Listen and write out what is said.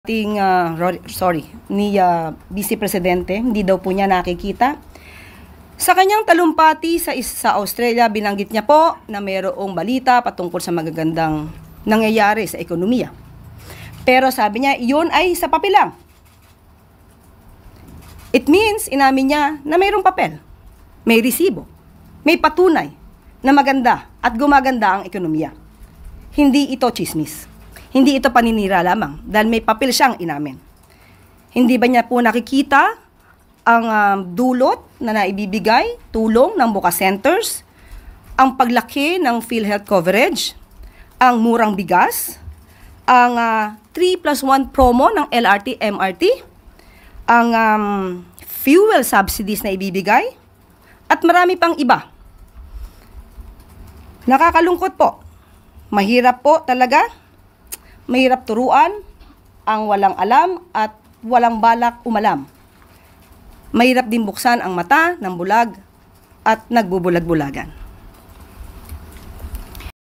ating Vice Presidente, hindi daw po niya nakikita. Sa kanyang talumpati sa Australia, binanggit niya po na mayroong balita patungkol sa magagandang nangyayari sa ekonomiya. Pero sabi niya, iyon ay sa papel lang. It means, inamin niya na mayroong papel, may resibo, may patunay na maganda at gumaganda ang ekonomiya. Hindi ito chismis. Hindi ito paninira lamang dahil may papel siyang inamin. Hindi ba niya po nakikita ang dulot na naibibigay, tulong ng Buka Centers, ang paglaki ng PhilHealth coverage, ang murang bigas, ang 3+1 promo ng LRT, MRT, ang fuel subsidies na ibibigay, at marami pang iba. Nakakalungkot po. Mahirap po talaga. Mahirap turuan ang walang alam at walang balak umalam. Mahirap din buksan ang mata ng bulag at nagbubulag-bulagan.